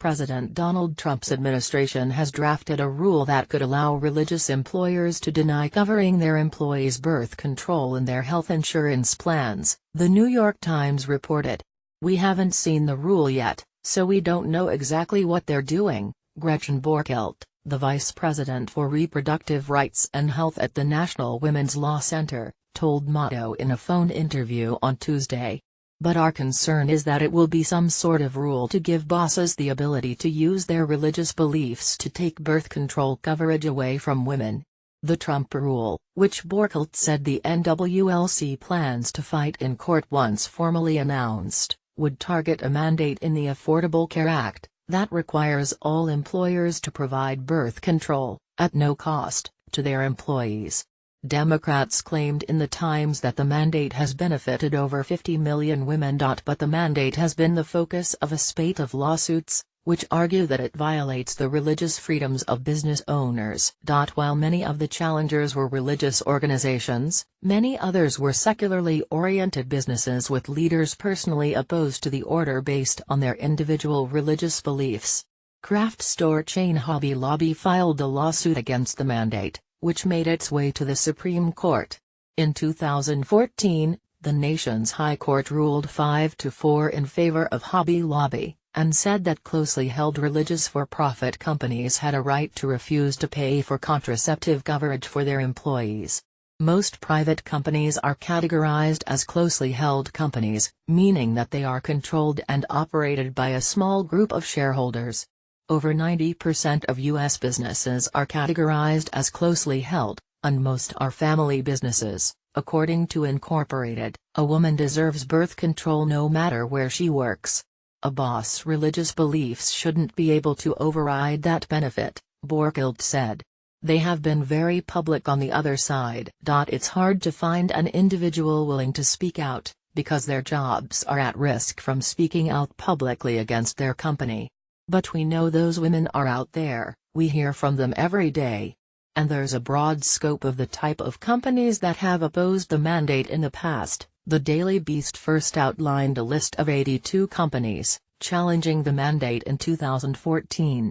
President Donald Trump's administration has drafted a rule that could allow religious employers to deny covering their employees' birth control in their health insurance plans, The New York Times reported. "We haven't seen the rule yet, so we don't know exactly what they're doing," Gretchen Borkelt, the vice president for reproductive rights and health at the National Women's Law Center, told Motto in a phone interview on Tuesday. "But our concern is that it will be some sort of rule to give bosses the ability to use their religious beliefs to take birth control coverage away from women." The Trump rule, which Borkelt said the NWLC plans to fight in court once formally announced, would target a mandate in the Affordable Care Act that requires all employers to provide birth control, at no cost, to their employees. Democrats claimed in the Times that the mandate has benefited over 50 million women. But the mandate has been the focus of a spate of lawsuits, which argue that it violates the religious freedoms of business owners. While many of the challengers were religious organizations, many others were secularly oriented businesses with leaders personally opposed to the order based on their individual religious beliefs. Craft store chain Hobby Lobby filed a lawsuit against the mandate, which made its way to the Supreme Court. In 2014, the nation's High Court ruled 5-4 in favor of Hobby Lobby, and said that closely held religious for-profit companies had a right to refuse to pay for contraceptive coverage for their employees. Most private companies are categorized as closely held companies, meaning that they are controlled and operated by a small group of shareholders. Over 90% of U.S. businesses are categorized as closely held, and most are family businesses. According to Incorporated, a woman deserves birth control no matter where she works. A boss' religious beliefs shouldn't be able to override that benefit, Borkelt said. "They have been very public on the other side. It's hard to find an individual willing to speak out, because their jobs are at risk from speaking out publicly against their company. But we know those women are out there, we hear from them every day. And there's a broad scope of the type of companies that have opposed the mandate in the past." The Daily Beast first outlined a list of 82 companies challenging the mandate in 2014.